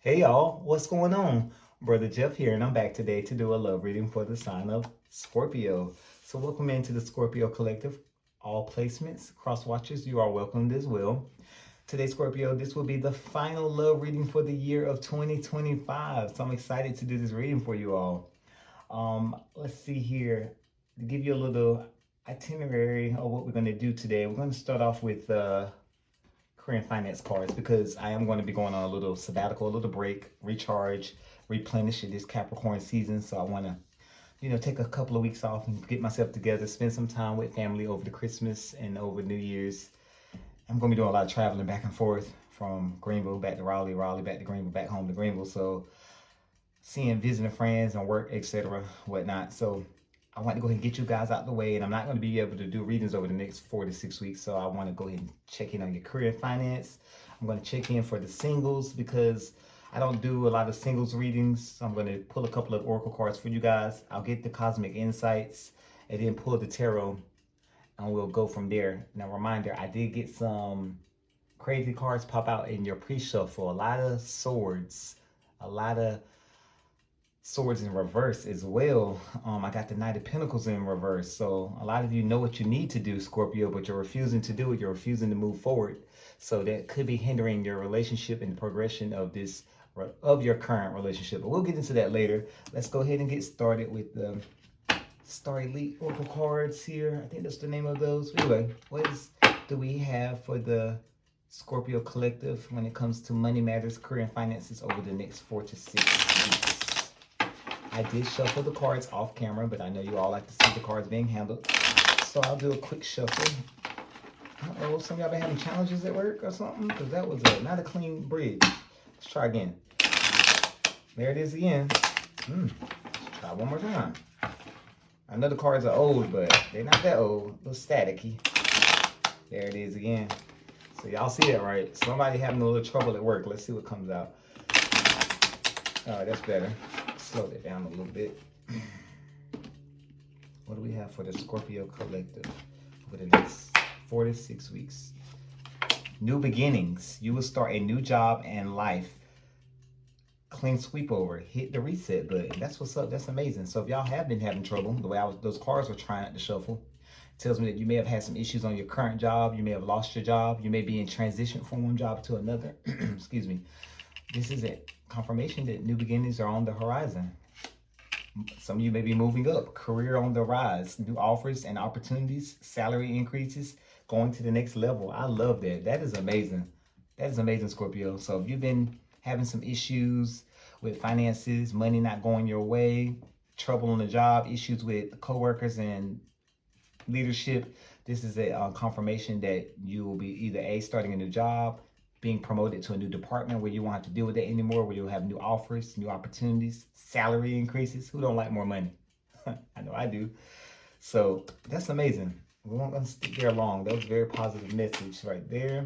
Hey y'all, what's going on? Brother Jeff here, and I'm back today to do a love reading for the sign of Scorpio. So, welcome into the Scorpio Collective. All placements, cross watchers, you are welcomed as well. Today, Scorpio, this will be the final love reading for the year of 2025. So, I'm excited to do this reading for you all. Let's see here to give you a little itinerary of what we're going to do today. We're going to start off with Korean finance cards because I am going to be going on a little sabbatical, a little break, recharge, replenish it this Capricorn season. So I want to, take a couple of weeks off and get myself together, spend some time with family over the Christmas and over New Year's. I'm going to be doing a lot of traveling back and forth from Greenville back to Raleigh, Raleigh back to Greenville, back home to Greenville. So seeing, visiting friends and work, etc., whatnot. So I want to go ahead and get you guys out the way, and I'm not going to be able to do readings over the next 4 to 6 weeks. So I want to go ahead and check in on your career finance. I'm going to check in for the singles because I don't do a lot of singles readings. So I'm going to pull a couple of oracle cards for you guys. I'll get the cosmic insights and then pull the tarot, and we'll go from there. Now, reminder, I did get some crazy cards pop out in your pre-shuffle. A lot of swords, a lot of swords in reverse as well. I got the Knight of Pentacles in reverse. So a lot of you know what you need to do, Scorpio, but you're refusing to do it. You're refusing to move forward. So that could be hindering your relationship and the progression of your current relationship. But we'll get into that later. Let's go ahead and get started with the Star Elite Oracle cards here. I think that's the name of those. Anyway, do we have for the Scorpio Collective when it comes to money matters, career, and finances over the next 4 to 6 weeks? I did shuffle the cards off camera, but I know you all like to see the cards being handled. So I'll do a quick shuffle. Uh-oh, some of y'all been having challenges at work or something? Because that was not a clean bridge. Let's try again. There it is again. Let's try one more time. I know the cards are old, but they're not that old. A little staticky. There it is again. So y'all see that, right? Somebody having a little trouble at work. Let's see what comes out. All right, that's better. Slow that down a little bit. What do we have for the Scorpio Collective over the next 4 to 6 weeks? New beginnings. You will start a new job and life. Clean sweep over. Hit the reset button. That's what's up. That's amazing. So if y'all have been having trouble, the way those cards were trying to shuffle, tells me that you may have had some issues on your current job. You may have lost your job. You may be in transition from one job to another. Excuse me. This is a confirmation that new beginnings are on the horizon. Some of you may be moving up, career on the rise, new offers and opportunities, salary increases, going to the next level. I love that. That is amazing. That is amazing, Scorpio. So if you've been having some issues with finances, money not going your way, trouble on the job, issues with coworkers and leadership, this is a confirmation that you will be either starting a new job, being promoted to a new department where you won't have to deal with that anymore, where you'll have new offers, new opportunities, salary increases. Who don't like more money? I know I do. So that's amazing. We won't gonna stick there long. That was a very positive message right there.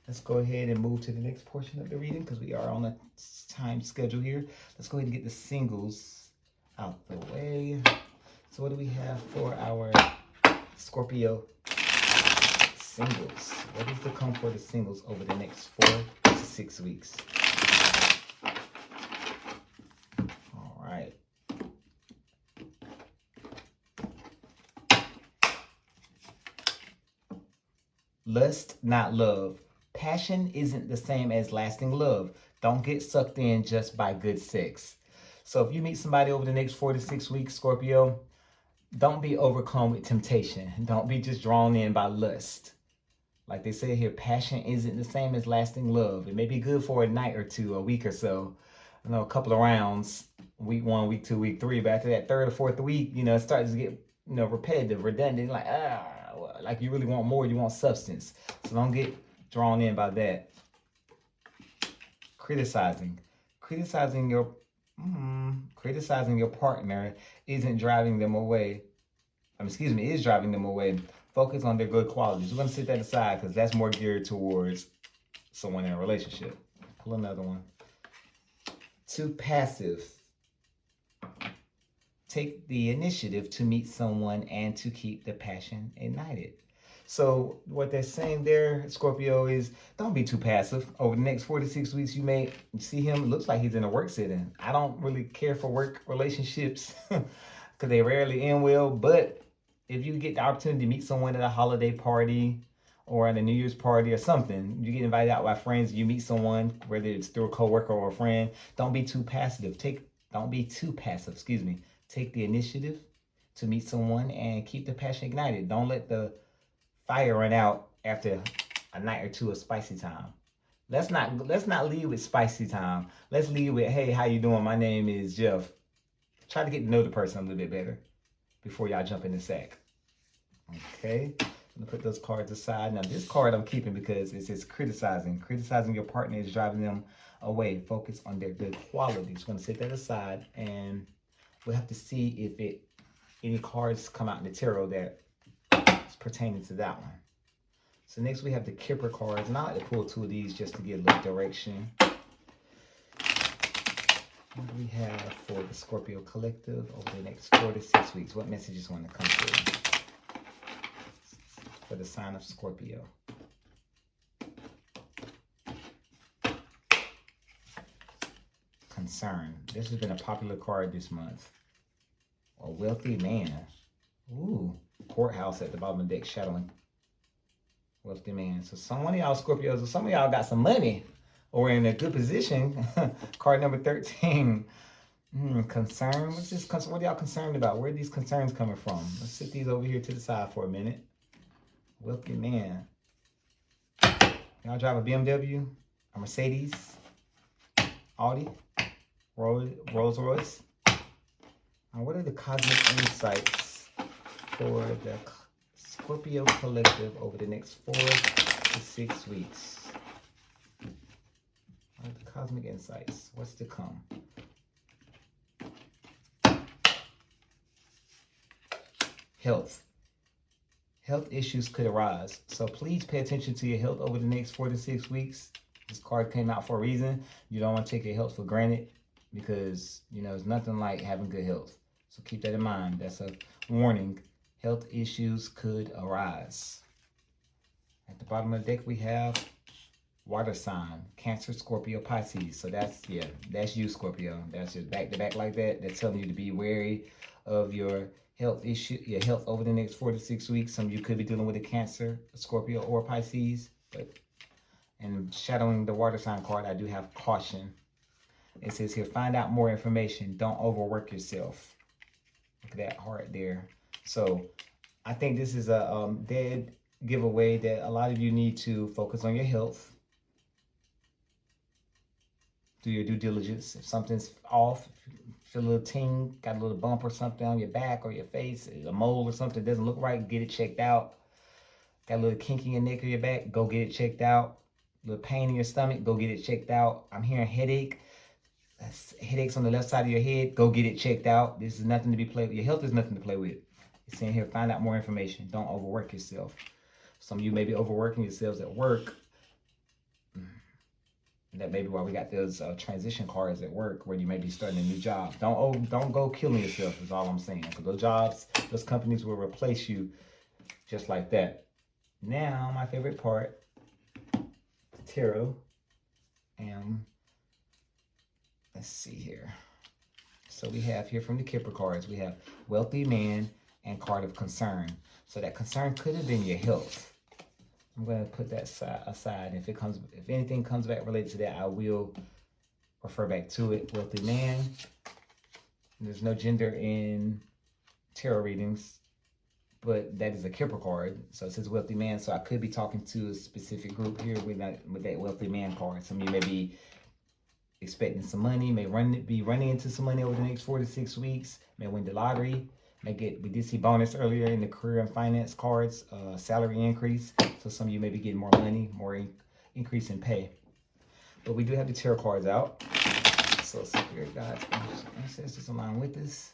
Let's go ahead and move to the next portion of the reading because we are on a time schedule here. Let's go ahead and get the singles out the way. So what do we have for our Scorpio singles? What is to come for the singles over the next 4 to 6 weeks? All right. Lust, not love. Passion isn't the same as lasting love. Don't get sucked in just by good sex. So if you meet somebody over the next 4 to 6 weeks, Scorpio, don't be overcome with temptation. Don't be just drawn in by lust. Like they say here, passion isn't the same as lasting love. It may be good for a night or two, a week or so, a couple of rounds, week 1, week 2, week 3. But after that third or fourth week, it starts to get, repetitive, redundant, like you really want more, you want substance. So don't get drawn in by that. Criticizing your partner isn't driving them away. Is driving them away. Focus on their good qualities. We're going to set that aside because that's more geared towards someone in a relationship. Pull another one. Too passive. Take the initiative to meet someone and to keep the passion ignited. So what they're saying there, Scorpio, is don't be too passive. Over the next 4 to 6 weeks, you may see him. It looks like he's in a work setting. I don't really care for work relationships because they rarely end well. But if you get the opportunity to meet someone at a holiday party or at a New Year's party or something, you get invited out by friends, you meet someone, whether it's through a coworker or a friend, don't be too passive. Don't be too passive, excuse me. Take the initiative to meet someone and keep the passion ignited. Don't let the fire run out after a night or two of spicy time. Let's not lead with spicy time. Let's lead with, hey, how you doing? My name is Jeff. Try to get to know the person a little bit better before y'all jump in the sack. Okay, I'm gonna put those cards aside. Now this card I'm keeping because it says criticizing. Criticizing your partner is driving them away. Focus on their good qualities. I'm gonna set that aside, and we'll have to see if any cards come out in the tarot that is pertaining to that one. So next we have the Kipper cards, and I like to pull two of these just to get a little direction. What do we have for the Scorpio collective over the next 4 to 6 weeks? What messages want to come through for the sign of Scorpio? Concern. This has been a popular card this month. A wealthy man. Ooh, courthouse at the bottom of the deck shadowing. Wealthy man. So some of y'all Scorpios, or some of y'all got some money or in a good position. Card number 13. Concern. What's this concern? What are y'all concerned about? Where are these concerns coming from? Let's sit these over here to the side for a minute. Wealthy man. Y'all drive a BMW, a Mercedes, Audi, Rolls Royce. Now, what are the cosmic insights for the Scorpio collective over the next 4 to 6 weeks? What are the cosmic insights? What's to come? Health. Health issues could arise. So please pay attention to your health over the next 4 to 6 weeks. This card came out for a reason. You don't want to take your health for granted because, it's nothing like having good health. So keep that in mind. That's a warning. Health issues could arise. At the bottom of the deck, we have water sign, Cancer, Scorpio, Pisces. So that's you, Scorpio. That's just back to back like that. That's telling you to be wary of your health over the next 4 to 6 weeks. Some of you could be dealing with a Cancer, a Scorpio, or Pisces. And shadowing the water sign card, I do have caution. It says here, find out more information. Don't overwork yourself. Look at that heart there. So I think this is a dead giveaway that a lot of you need to focus on your health. Do your due diligence. If something's off, feel a little ting, got a little bump or something on your back or your face, a mole or something doesn't look right, get it checked out. Got a little kink in your neck or your back, go get it checked out. A little pain in your stomach, go get it checked out. I'm hearing headaches on the left side of your head, go get it checked out. This is nothing to be played with. Your health is nothing to play with. It's saying here, find out more information. Don't overwork yourself. Some of you may be overworking yourselves at work. That may be why we got those transition cards at work where you may be starting a new job. Don't go killing yourself is all I'm saying. Because those jobs, those companies will replace you just like that. Now, my favorite part, tarot. And let's see here. So we have here from the Kipper cards, we have wealthy man and card of concern. So that concern could have been your health. I'm going to put that aside. If anything comes back related to that, I will refer back to it. Wealthy man. There's no gender in tarot readings, but that is a Kipper card. So it says wealthy man. So I could be talking to a specific group here with that wealthy man card. Some of you may be expecting some money, may be running into some money over the next 4 to 6 weeks, may win the lottery. We did see bonus earlier in the career and finance cards, salary increase. So some of you may be getting more money, more increase in pay. But we do have the tarot cards out. So Spirit God's ancestors align with us,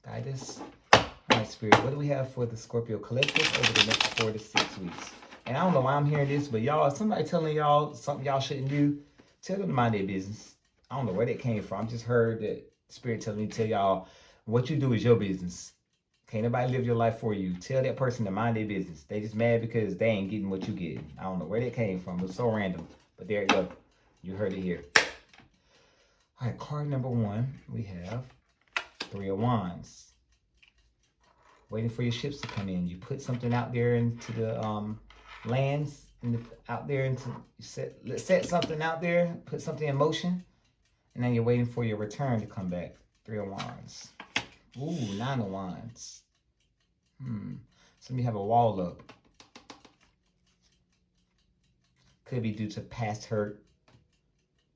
guide us. All right, Spirit, what do we have for the Scorpio collective over the next 4 to 6 weeks? And I don't know why I'm hearing this, but y'all, somebody telling y'all something y'all shouldn't do, tell them to mind their business. I don't know where that came from. I just heard that Spirit telling me to tell y'all what you do is your business. Can't nobody live your life for you. Tell that person to mind their business. They just mad because they ain't getting what you get. I don't know where that came from. It's so random. But there you go. You heard it here. All right, card number 1, we have 3 of Wands. Waiting for your ships to come in. You put something out there into the lands, out there into set something out there, put something in motion, and then you're waiting for your return to come back. 3 of Wands. Ooh, 9 of Wands. So you have a wall up. Could be due to past hurt,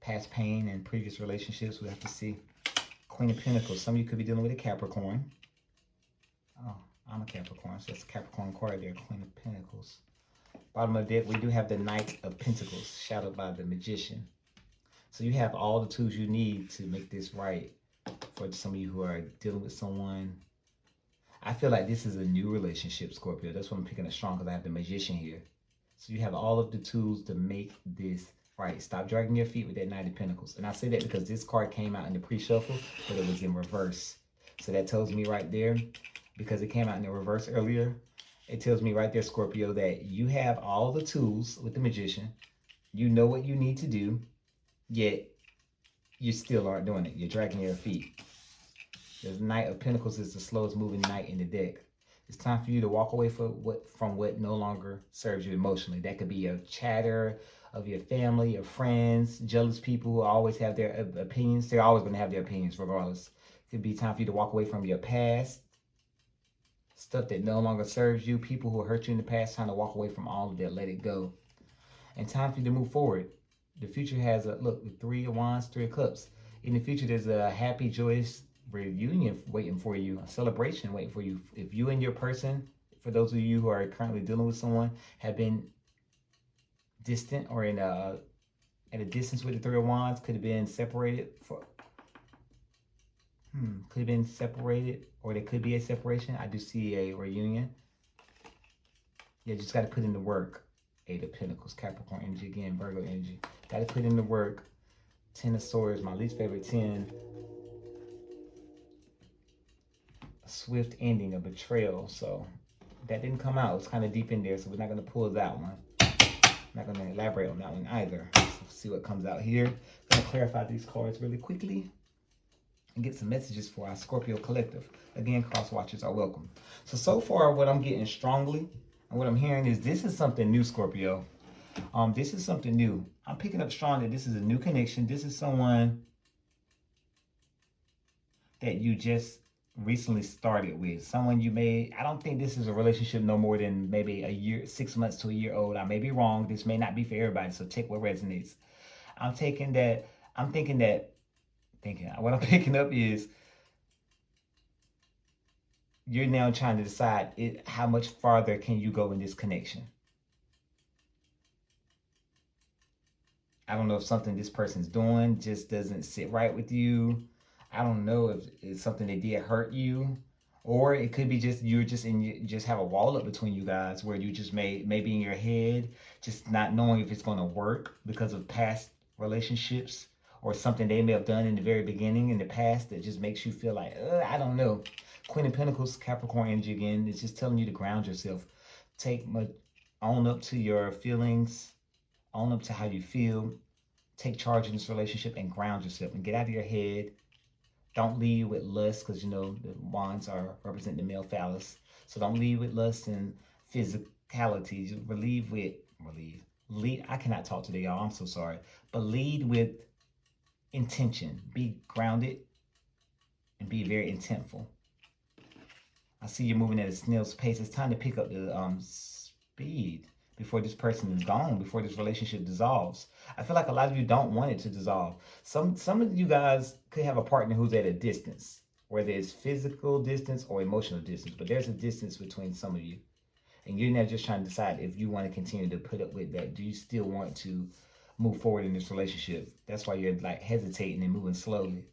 past pain, and previous relationships. We have to see. Queen of Pentacles. Some of you could be dealing with a Capricorn. Oh, I'm a Capricorn, so that's a Capricorn card there. Queen of Pentacles. Bottom of the deck, we do have the Knight of Pentacles, shadowed by the Magician. So you have all the tools you need to make this right. For some of you who are dealing with someone, I feel like this is a new relationship, Scorpio. That's why I'm picking it strong, because I have the Magician here. So you have all of the tools to make this right. Stop dragging your feet with that Knight of Pentacles. And I say that because this card came out in the pre-shuffle, but it was in reverse. So that tells me right there, because it came out in the reverse earlier, it tells me right there, Scorpio, that you have all the tools with the Magician. You know what you need to do, yet you still aren't doing it. You're dragging your feet. The Knight of Pentacles is the slowest moving knight in the deck. It's time for you to walk away from what no longer serves you emotionally. That could be a chatter of your family, your friends, jealous people who always have their opinions. They're always going to have their opinions regardless. It could be time for you to walk away from your past, stuff that no longer serves you, people who hurt you in the past. Time to walk away from all of that, let it go. And time for you to move forward. The future has a, look, the 3 of Wands, 3 of Cups. In the future, there's a happy, joyous reunion waiting for you, a celebration waiting for you. If you and your person, for those of you who are currently dealing with someone, have been distant or at a distance with the 3 of Wands, could have been separated could have been separated, or there could be a separation. I do see a reunion. You just got to put in the work. 8 of Pentacles, Capricorn energy again, Virgo energy. Got to put in the work. 10 of Swords, my least favorite 10. A swift ending, a betrayal. So that didn't come out. It's kind of deep in there, so we're not going to pull that one. I'm not going to elaborate on that one either. So see what comes out here. I'm going to clarify these cards really quickly and get some messages for our Scorpio collective. Again, cross watchers are welcome. So far what I'm getting strongly and what I'm hearing is this is something new, Scorpio. This is something new. I'm picking up strong that this is a new connection. This is someone that you just recently started with. Someone you may, I don't think this is a relationship no more than maybe a year, 6 months to a year old. I may be wrong. This may not be for everybody, so take what resonates. What I'm picking up is you're now trying to decide how much farther can you go in this connection. I don't know if something this person's doing just doesn't sit right with you. I don't know if it's something that did hurt you, or it could be just you're just just have a wall up between you guys where you just maybe in your head just not knowing if it's going to work because of past relationships or something they may have done in the very beginning in the past that just makes you feel like I don't know. Queen of Pentacles, Capricorn energy again. It's just telling you to ground yourself. Own up to your feelings. Own up to how you feel. Take charge in this relationship and ground yourself and get out of your head. Don't lead with lust, because you know the wands are represent the male phallus. So don't lead with lust and physicality. Just lead. I cannot talk today, y'all. I'm so sorry. But lead with intention. Be grounded and be very intentful. I see you moving at a snail's pace. It's time to pick up the speed before this person is gone, before this relationship dissolves. I feel like a lot of you don't want it to dissolve. Some of you guys could have a partner who's at a distance, whether it's physical distance or emotional distance, but there's a distance between some of you. And you're now just trying to decide if you want to continue to put up with that. Do you still want to move forward in this relationship? That's why you're like hesitating and moving slowly.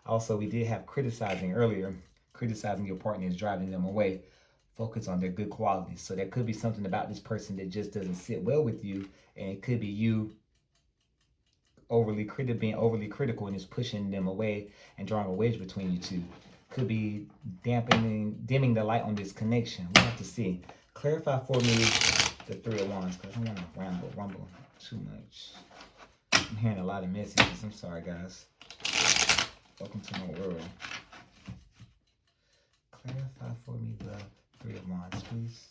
Also, we did have criticizing earlier. Criticizing your partner is driving them away. Focus on their good qualities. So there could be something about this person that just doesn't sit well with you, and it could be you being overly critical and is pushing them away and drawing a wedge between you two. Could be dimming the light on this connection. We'll have to see. Clarify for me the Three of Wands, because I don't want to rumble too much. I'm hearing a lot of messages. I'm sorry, guys. Welcome to my world. Clarify for me the Three of Wands, please.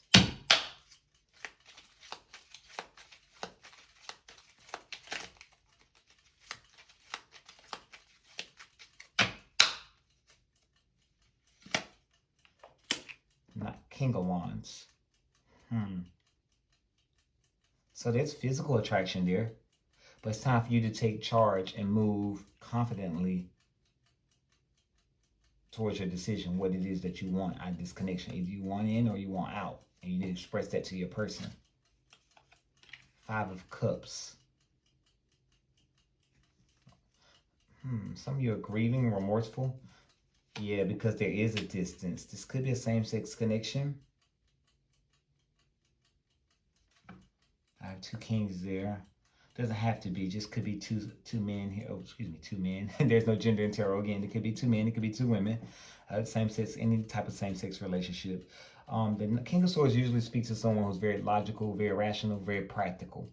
Not King of Wands. So there's physical attraction there. But it's time for you to take charge and move confidently towards your decision, what it is that you want out of this connection. Either you want in or you want out. And you need to express that to your person. Five of Cups. Some of you are grieving, remorseful. Yeah, because there is a distance. This could be a same-sex connection. I have two kings there. Doesn't have to be. Just could be two men here. Oh, excuse me, two men. There's no gender in tarot again. It could be two men. It could be two women. Same sex, any type of same-sex relationship. The King of Swords usually speaks to someone who's very logical, very rational, very practical.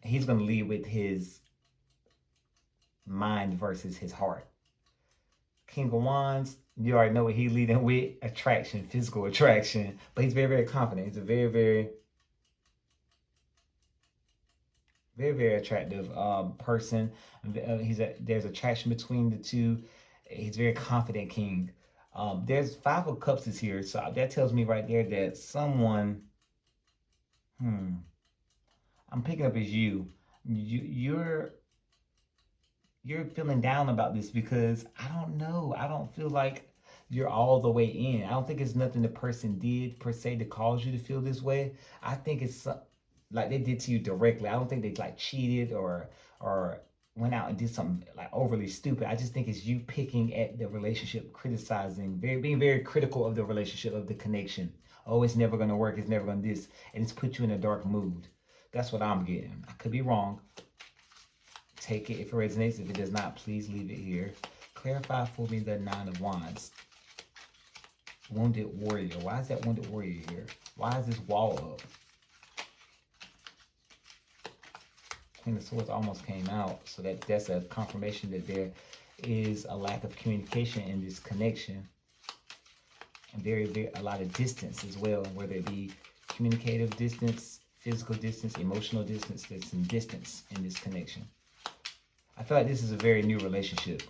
He's going to lead with his mind versus his heart. King of Wands, you already know what he's leading with. Attraction, physical attraction. But he's very, very confident. He's a very, very attractive person. There's attraction between the two. He's a very confident king. There's Five of Cups is here, so that tells me right there that someone, I'm picking up as you. You're feeling down about this because I don't know. I don't feel like you're all the way in. I don't think it's nothing the person did per se to cause you to feel this way. I think it's like they did to you directly. I don't think they like cheated or went out and did something like overly stupid. I just think it's you picking at the relationship, criticizing, being very critical of the relationship, of the connection. Oh, it's never gonna work. It's never gonna this, and it's put you in a dark mood. That's what I'm getting. I could be wrong. Take it if it resonates. If it does not, please leave it here. Clarify for me the Nine of Wands. Wounded Warrior. Why is that Wounded Warrior here? Why is this wall up? Queen of Swords almost came out. So that's a confirmation that there is a lack of communication in this connection. And a lot of distance as well. Whether it be communicative distance, physical distance, emotional distance. There's some distance in this connection. I feel like this is a very new relationship.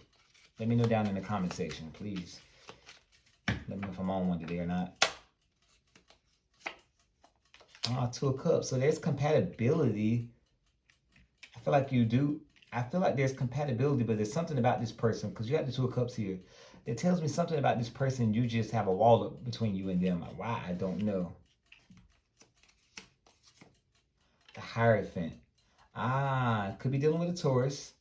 Let me know down in the comment section, please. Let me know if I'm on one today or not. Two of Cups. So there's compatibility. I feel like you do. I feel like there's compatibility, but there's something about this person, because you have the Two of Cups here, that tells me something about this person. You just have a wall up between you and them. Like, why? I don't know. The Hierophant. Could be dealing with a Taurus.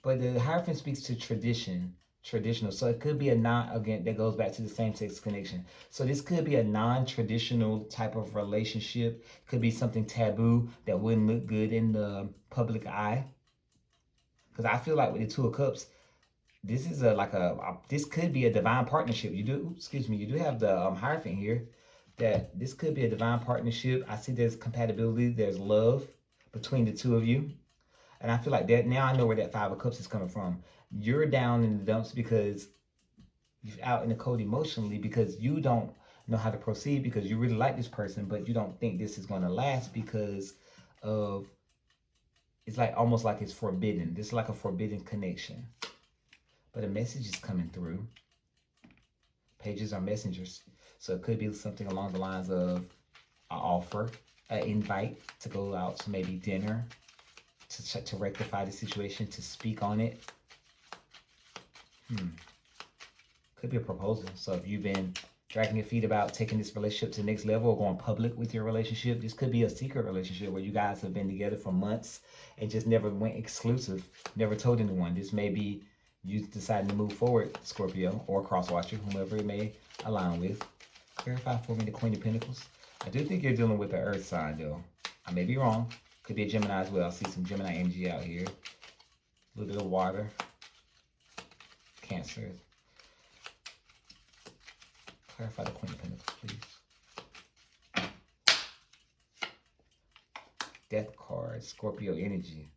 But the Hierophant speaks to traditional. So it could be again, that goes back to the same-sex connection. So this could be a non-traditional type of relationship. Could be something taboo that wouldn't look good in the public eye. Because I feel like with the Two of Cups, this is this could be a divine partnership. You do have the Hierophant here. That this could be a divine partnership. I see there's compatibility, there's love between the two of you. And I feel like that now I know where that Five of Cups is coming from. You're down in the dumps because you're out in the cold emotionally because you don't know how to proceed, because you really like this person, but you don't think this is going to last because of, it's like almost like it's forbidden. This is like a forbidden connection. But a message is coming through. Pages are messengers. So it could be something along the lines of an offer, an invite to go out to maybe dinner, to rectify the situation, to speak on it. Could be a proposal. So if you've been dragging your feet about taking this relationship to the next level or going public with your relationship, this could be a secret relationship where you guys have been together for months and just never went exclusive, never told anyone. This may be you deciding to move forward, Scorpio, or cross-watcher, whomever it may align with. Clarify for me the Queen of Pentacles. I do think you're dealing with the Earth sign, though. I may be wrong. Could be a Gemini as well. I see some Gemini energy out here. A little bit of water. Cancer. Clarify the Queen of Pentacles, please. Death card, Scorpio energy.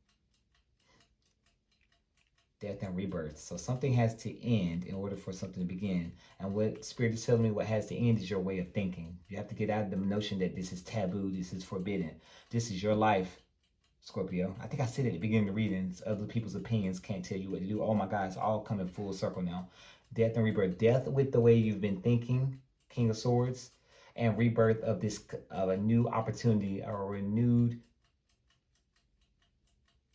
Death and rebirth. So something has to end in order for something to begin. And what Spirit is telling me, what has to end is your way of thinking. You have to get out of the notion that this is taboo, this is forbidden. This is your life, Scorpio. I think I said at the beginning of the readings, other people's opinions can't tell you what to do. Oh my God, it's all coming full circle now. Death and rebirth. Death with the way you've been thinking, King of Swords, and rebirth of a new opportunity or a renewed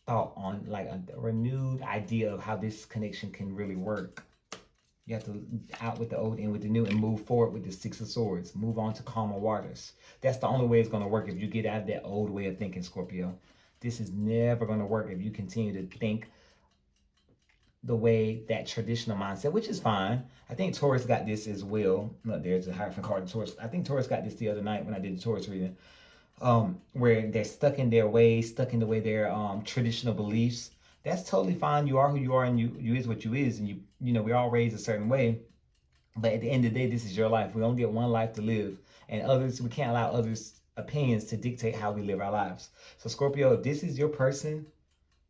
thought on, like a renewed idea of how this connection can really work. You have to out with the old, in with the new, and move forward with the Six of Swords. Move on to calmer waters. That's the only way it's going to work, if you get out of that old way of thinking, Scorpio. This is never going to work if you continue to think the way, that traditional mindset, which is fine. I think Taurus got this as well. Look, there's a Hierophant card in Taurus. I think Taurus got this the other night when I did the Taurus reading. Where they're stuck in their ways, stuck in the way their traditional beliefs. That's totally fine. You are who you are, and you is what you is, and you know, we're all raised a certain way. But at the end of the day, this is your life. We only get one life to live, and we can't allow others' opinions to dictate how we live our lives. So Scorpio, if this is your person,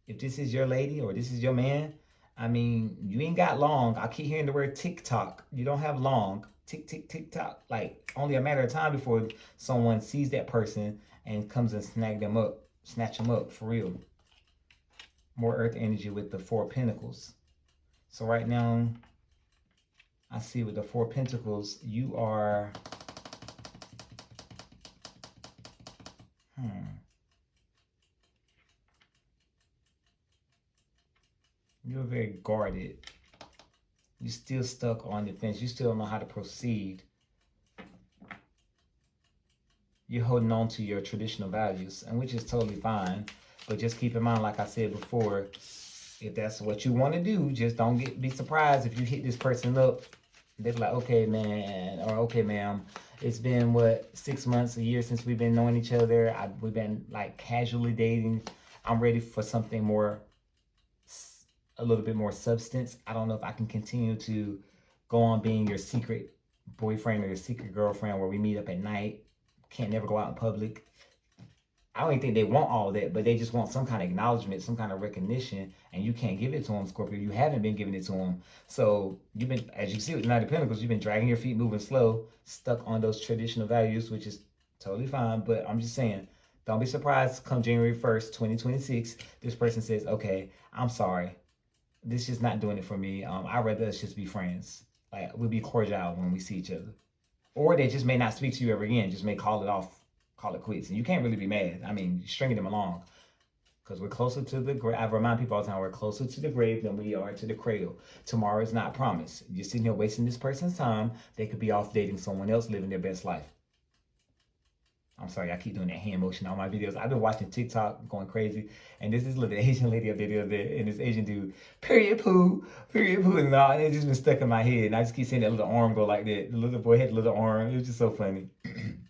if this is your lady, or this is your man, I mean, you ain't got long. I keep hearing the word TikTok. You don't have long. Tick, tick, tick, tock. Like, only a matter of time before someone sees that person and comes and snatch them up, for real. More earth energy with the Four of Pentacles. So right now, I see with the Four of Pentacles, you are... You're very guarded. You're still stuck on the fence. You still don't know how to proceed. You're holding on to your traditional values, and which is totally fine. But just keep in mind, like I said before, if that's what you want to do, just don't be surprised if you hit this person up. They're like, okay, man, or okay, ma'am, it's been, what, 6 months, a year since we've been knowing each other. We've been like casually dating. I'm ready for something more, a little bit more substance. I don't know if I can continue to go on being your secret boyfriend or your secret girlfriend where we meet up at night, can't never go out in public. I don't even think they want all that, but they just want some kind of acknowledgement, some kind of recognition, and you can't give it to them, Scorpio. You haven't been giving it to them. So you've been, as you see with the Knight of Pentacles, you've been dragging your feet, moving slow, stuck on those traditional values, which is totally fine. But I'm just saying, don't be surprised come January 1st, 2026, this person says, okay, I'm sorry. This is not doing it for me. I'd rather us just be friends. Like, we'll be cordial when we see each other. Or they just may not speak to you ever again, just may call it off, call it quits. And you can't really be mad. I mean, stringing them along. Because we're closer to the grave. I remind people all the time, we're closer to the grave than we are to the cradle. Tomorrow is not promised. You're sitting here wasting this person's time. They could be off dating someone else, living their best life. I'm sorry, I keep doing that hand motion on my videos. I've been watching TikTok, going crazy, and this little Asian lady up there the other day, and this Asian dude, period poo, and all, and it's just been stuck in my head, and I just keep seeing that little arm go like that. The little boy had a little arm. It was just so funny.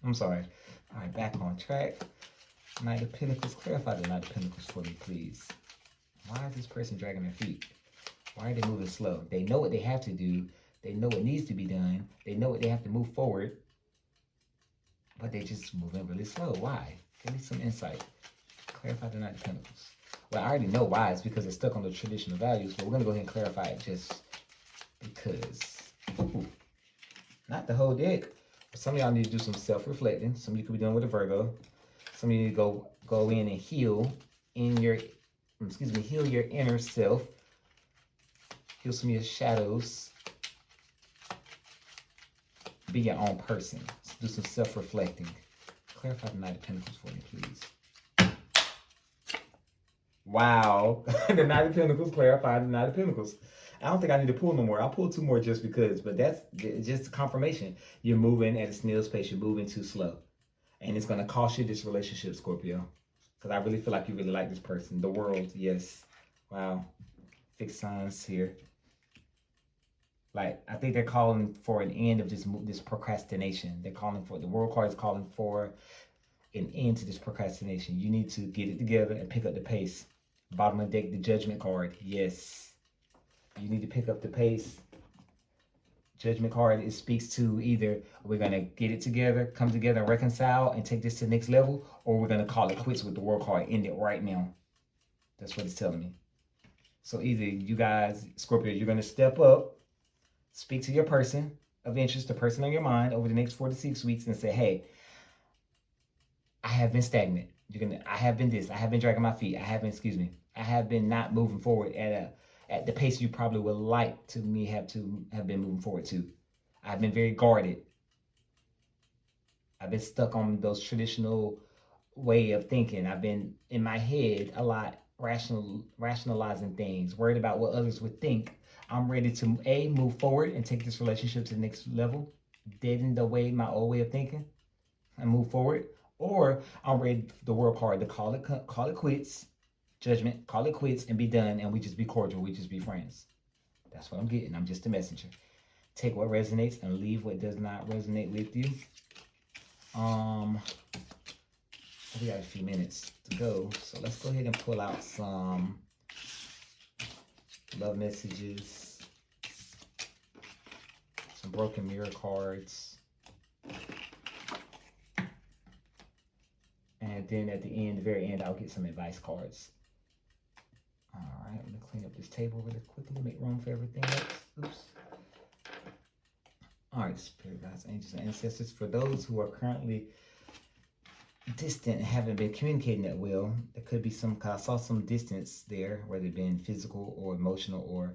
I'm sorry. All right, back on track. Knight of Pentacles. Clarify the Knight of Pentacles for me, please. Why is this person dragging their feet? Why are they moving slow? They know what they have to do. They know what needs to be done. They know what they have to move forward. But they just moving really slow. Why? Give me some insight. Clarify the Knight of Pentacles. Well, I already know why. It's because they're stuck on the traditional values. But we're going to go ahead and clarify it just because. Ooh, not the whole deck. But some of y'all need to do some self-reflecting. Some of you could be doing with a Virgo. Some of you need to go in and heal heal your inner self. Heal some of your shadows. Be your own person. Do some self-reflecting. Clarify the Knight of Pentacles for me, please. Wow. The Knight of Pentacles, clarify the Knight of Pentacles. I don't think I need to pull no more. I'll pull 2 more just because, but that's just confirmation. You're moving at a snail's pace. You're moving too slow. And it's going to cost you this relationship, Scorpio. Because I really feel like you really like this person. The world, yes. Wow. Fixed signs here. Like, I think they're calling for an end of this procrastination. They're calling for, the world card is calling for an end to this procrastination. You need to get it together and pick up the pace. Bottom of the deck, the Judgment card. Yes. You need to pick up the pace. Judgment card, it speaks to either we're going to get it together, come together and reconcile and take this to the next level, or we're going to call it quits with the World card, end it right now. That's what it's telling me. So either you guys, Scorpio, you're going to step up, speak to your person of interest, the person on your mind over the next 4 to 6 weeks and say, hey, I have been stagnant. I have been this. I have been dragging my feet. I have been not moving forward at the pace you probably would like to have been moving forward to. I've been very guarded. I've been stuck on those traditional way of thinking. I've been in my head a lot, rationalizing things, worried about what others would think. I'm ready to move forward and take this relationship to the next level, deaden my old way of thinking, and move forward. Or I'm ready for the World card to call it quits, Judgment, call it quits and be done, and we just be cordial, we just be friends. That's what I'm getting. I'm just a messenger. Take what resonates and leave what does not resonate with you. We got a few minutes to go, so let's go ahead and pull out some love messages, some broken mirror cards, and then at the very end, I'll get some advice cards. All right, I'm gonna clean up this table really quickly, make room for everything else. Oops. All right, spirit guides, angels, and ancestors. For those who are currently distant and haven't been communicating that well, there could be I saw some distance there, whether it been physical or emotional or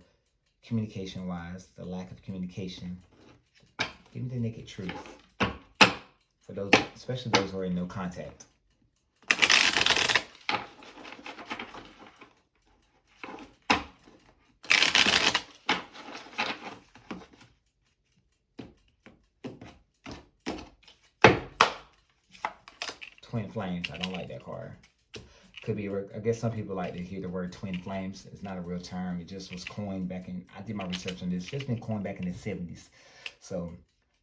communication wise, the lack of communication. Give me the naked truth. For those, especially those who are in no contact. Twin flames. I don't like that card. Could be, I guess some people like to hear the word twin flames. It's not a real term. It just was coined back in, I did my research on this. It's just been coined back in the 70s. So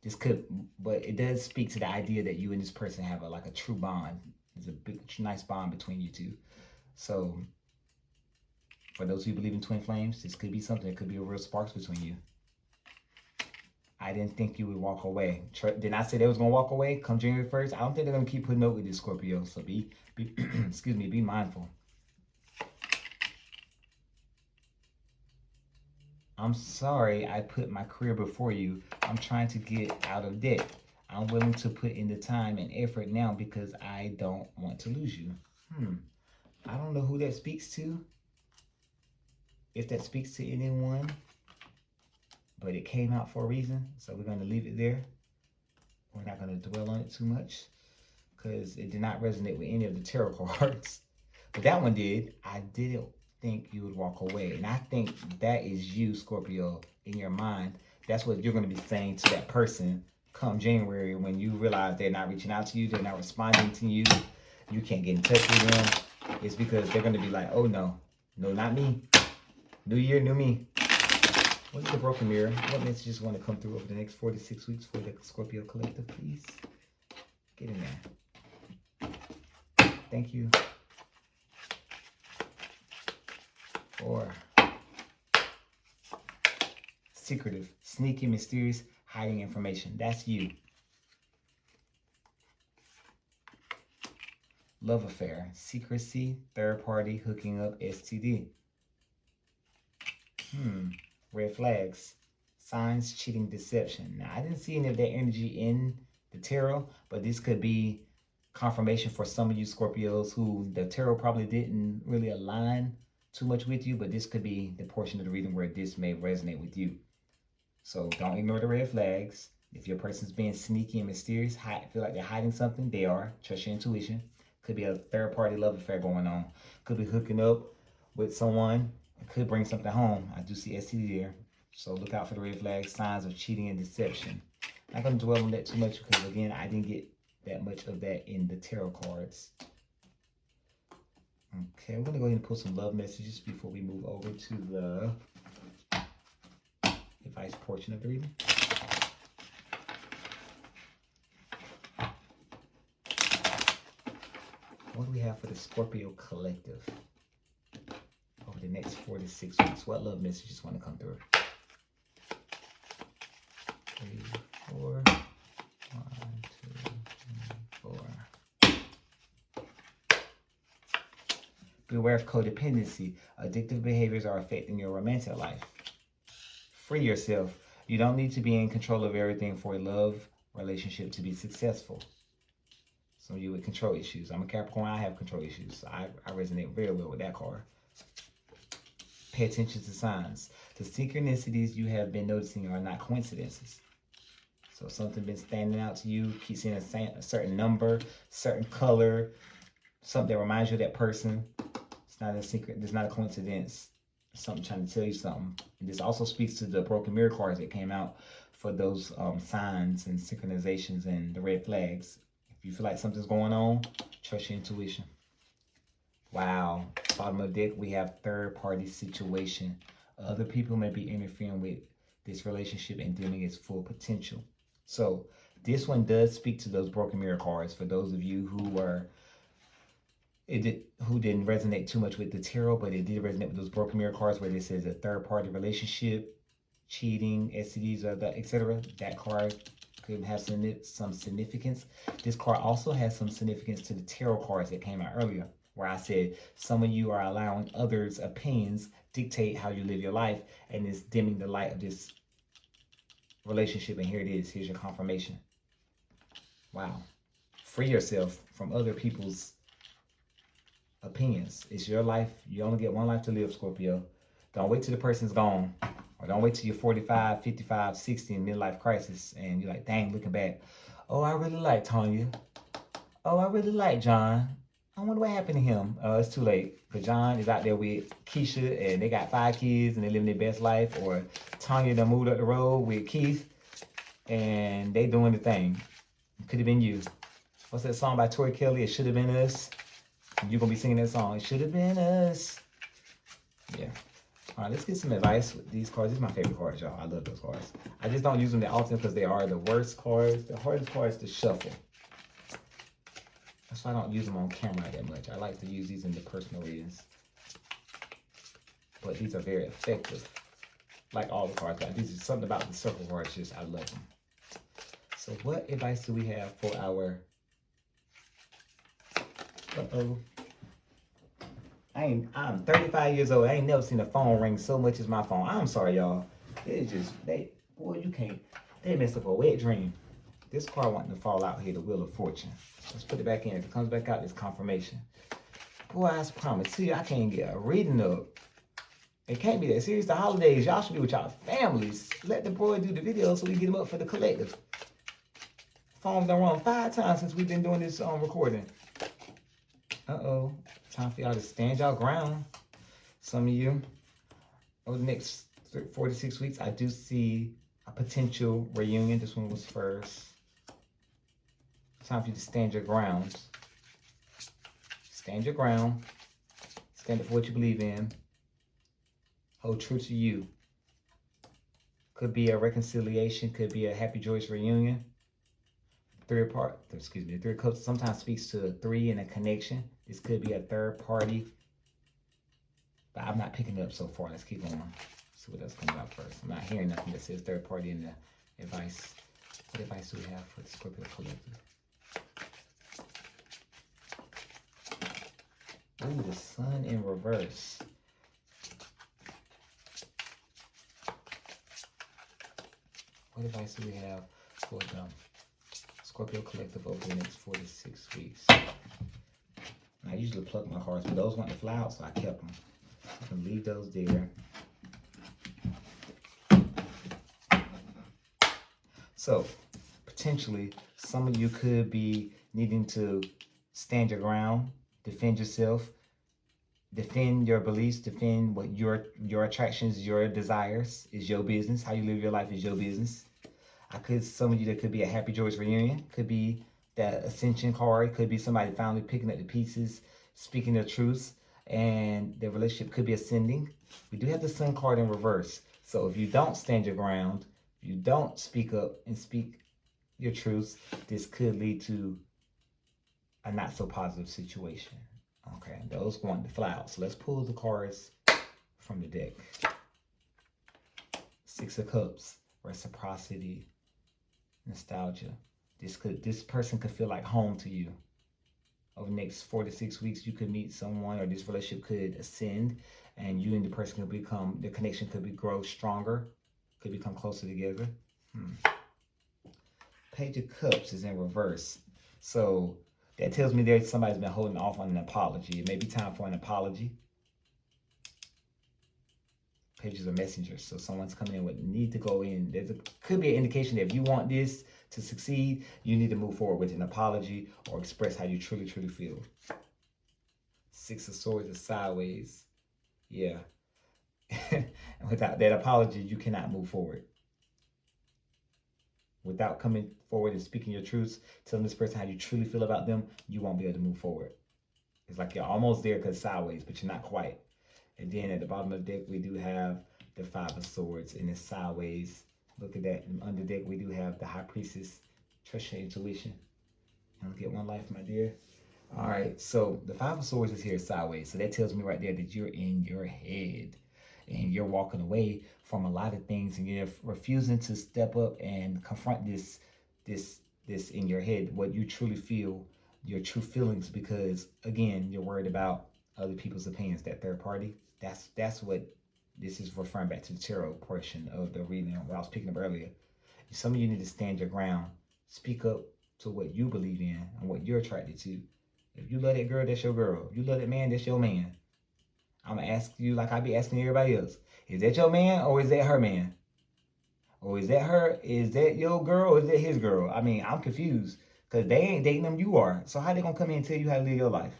this could, but it does speak to the idea that you and this person have a true bond. There's a big, nice bond between you two. So for those who believe in twin flames, this could be something. It could be a real sparks between you. I didn't think you would walk away. Did I say they was gonna walk away come January 1st? I don't think they're gonna keep putting up with this, Scorpio. So be excuse me, be mindful. I'm sorry I put my career before you. I'm trying to get out of debt. I'm willing to put in the time and effort now because I don't want to lose you. I don't know who that speaks to. If that speaks to anyone. But it came out for a reason, so we're going to leave it there. We're not going to dwell on it too much because it did not resonate with any of the tarot cards. But that one did. I didn't think you would walk away. And I think that is you, Scorpio, in your mind. That's what you're going to be saying to that person come January when you realize they're not reaching out to you, they're not responding to you, you can't get in touch with them. It's because they're going to be like, oh no, not me. New year, new me. What's the broken mirror? What messages want to come through over the next 4 to 6 weeks for the Scorpio collective, please? Get in there. Thank you. Or secretive, sneaky, mysterious, hiding information. That's you. Love affair, secrecy, third party, hooking up, STD. Red flags, signs, cheating, deception. Now, I didn't see any of that energy in the tarot, but this could be confirmation for some of you Scorpios who the tarot probably didn't really align too much with you, but this could be the portion of the reading where this may resonate with you. So don't ignore the red flags. If your person's being sneaky and mysterious, feel like they're hiding something, they are. Trust your intuition. Could be a third-party love affair going on. Could be hooking up with someone. It could bring something home. I do see STD there. So look out for the red flags, signs of cheating and deception. I'm not going to dwell on that too much because, again, I didn't get that much of that in the tarot cards. Okay, we're going to go ahead and pull some love messages before we move over to the advice portion of the reading. What do we have for the Scorpio collective over the next 4 to 6 weeks? What love messages want to come through? 3, 4. 1, 2, 3, 4. Beware of codependency. Addictive behaviors are affecting your romantic life. Free yourself. You don't need to be in control of everything for a love relationship to be successful. Some of you with control issues. I'm a Capricorn. I have control issues. So I resonate very well with that card. Pay attention to signs. The synchronicities you have been noticing are not coincidences. So something been standing out to you. Keep seeing a certain number, certain color, something that reminds you of that person. It's not a secret. It's not a coincidence. Something trying to tell you something. And this also speaks to the broken mirror cards that came out for those signs and synchronizations and the red flags. If you feel like something's going on, trust your intuition. Wow. Bottom of the deck, we have third-party situation. Other people may be interfering with this relationship and dimming its full potential. So this one does speak to those broken mirror cards. For those of you who didn't resonate too much with the tarot, but it did resonate with those broken mirror cards where this says a third-party relationship, cheating, STDs, etc. That card could have some significance. This card also has some significance to the tarot cards that came out earlier, where I said some of you are allowing others' opinions dictate how you live your life, and it's dimming the light of this relationship. And here it is. Here's your confirmation. Wow. Free yourself from other people's opinions. It's your life. You only get one life to live, Scorpio. Don't wait till the person's gone. Or don't wait till you're 45, 55, 60 in midlife crisis and you're like, dang, looking back. Oh, I really like Tanya. Oh, I really like John. I wonder what happened to him. It's too late. Because John is out there with Keisha and they got 5 kids and they living their best life. Or Tanya done moved up the road with Keith and they doing the thing. It could have been you. What's that song by Tori Kelly? It Should Have Been Us. You're going to be singing that song. It should have been us. Yeah. All right, let's get some advice with these cards. These are my favorite cards, y'all. I love those cards. I just don't use them that often because they are the worst cards, the hardest cards to shuffle. That's why I don't use them on camera that much. I like to use these in the personal readings. But these are very effective. Like all the cards. These are something about the circle cards. Just I love them. So what advice do we have for our... I'm 35 years old. I ain't never seen a phone ring so much as my phone. I'm sorry, y'all. It's just, boy, you can't. They messed up a wet dream. This card wanting to fall out here, the Wheel of Fortune. Let's put it back in. If it comes back out, it's confirmation. Boy, I promise to you, I can't get a reading up. It can't be that serious. The holidays, y'all should be with y'all families. Let the boy do the video so we get him up for the collective. Phone done run 5 times since we've been doing this recording. Uh-oh. Time for y'all to stand y'all ground. Some of you, over the next 4 to 6 weeks, I do see a potential reunion. This one was first. Time for you to stand your ground. Stand your ground. Stand up for what you believe in. Hold true to you. Could be a reconciliation. Could be a happy, joyous reunion. Three of Cups sometimes speaks to a 3 and a connection. This could be a third party. But I'm not picking it up so far. Let's keep going. See what else comes out first. I'm not hearing nothing that says third party in the advice. What advice do we have for the Scorpio collective? Ooh, the Sun in reverse. What advice do we have for them? Scorpio collective over the next 4 to 6 weeks. I usually pluck my cards, but those want to fly out, so I kept them. I can leave those there. So, potentially, some of you could be needing to stand your ground, defend yourself, defend your beliefs, defend what your attractions, your desires is your business. How you live your life is your business. Some of you, there could be a happy, joyous reunion. Could be that ascension card. Could be somebody finally picking up the pieces, speaking their truths, and their relationship could be ascending. We do have the Sun card in reverse. So if you don't stand your ground, if you don't speak up and speak your truths, this could lead to a not so positive situation. Okay, those want to fly out. So let's pull the cards from the deck. 6 of Cups, reciprocity. nostalgia. This person could feel like home to you. Over the next 4 to 6 weeks, you could meet someone, or this relationship could ascend, and you and the person could become, the connection could be grow stronger, could become closer together. Page of Cups is in reverse, so that tells me that somebody's been holding off on an apology. It may be time for an apology. Pages of messengers, so someone's coming in with need to go in. Could be an indication that if you want this to succeed, you need to move forward with an apology or express how you truly feel. Six of Swords is sideways. Yeah. Without that apology, you cannot move forward. Without coming forward and speaking your truths, telling this person how you truly feel about them, you won't be able to move forward. It's like you're almost there because sideways, but you're not quite. And then at the bottom of the deck, we do have the Five of Swords, and it's sideways. Look at that. And under deck, we do have the High Priestess. Trust your intuition. And look at one life, my dear. All right, so the Five of Swords is here sideways. So that tells me right there that you're in your head. And you're walking away from a lot of things, and you're refusing to step up and confront this in your head, what you truly feel, your true feelings, because again, you're worried about other people's opinions, that third party. That's what this is referring back to the tarot portion of the reading, what I was picking up earlier. Some of you need to stand your ground. Speak up to what you believe in and what you're attracted to. If you love that girl, that's your girl. If you love that man, that's your man. I'm gonna ask you like I be asking everybody else. Is that your man or is that her man? Or is that her? Is that your girl or is that his girl? I mean, I'm confused because they ain't dating them. You are. So how they gonna come in and tell you how to live your life?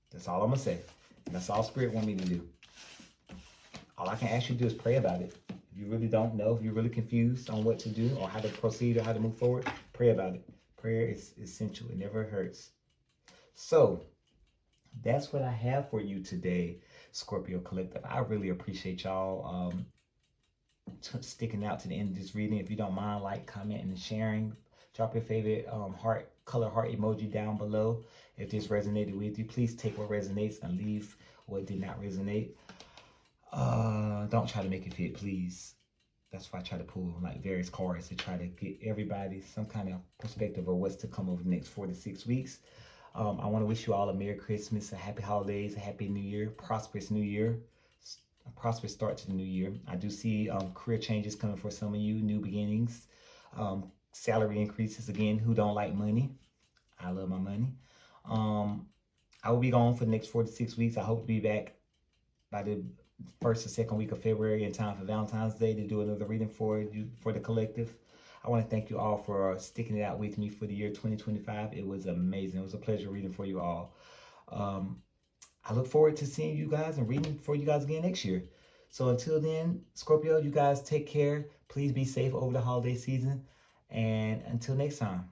That's all I'm gonna say. And that's all Spirit want me to do. All I can ask you to do is pray about it. If you really don't know, if you're really confused on what to do or how to proceed or how to move forward, pray about it. Prayer is essential. It never hurts. So that's what I have for you today, Scorpio Collective. I really appreciate y'all sticking out to the end of this reading. If you don't mind, like, comment, and sharing. Drop your favorite color heart emoji down below. If this resonated with you, please take what resonates and leave what did not resonate. Don't try to make it fit, please. That's why I try to pull like various cards to try to get everybody some kind of perspective of what's to come over the next 4 to 6 weeks. I want to wish you all a Merry Christmas, a Happy Holidays, a Happy New Year, prosperous New Year, a prosperous start to the new year. I do see career changes coming for some of you, new beginnings, salary increases. Again, who don't like money? I love my money. I will be gone for the next 4 to 6 weeks. I hope to be back by the first or second week of February in time for Valentine's Day to do another reading for you, for the collective. I want to thank you all for sticking it out with me for the year 2025. It was amazing. It was a pleasure reading for you all. I look forward to seeing you guys and reading for you guys again next year. So until then, Scorpio, you guys take care. Please be safe over the holiday season. And until next time.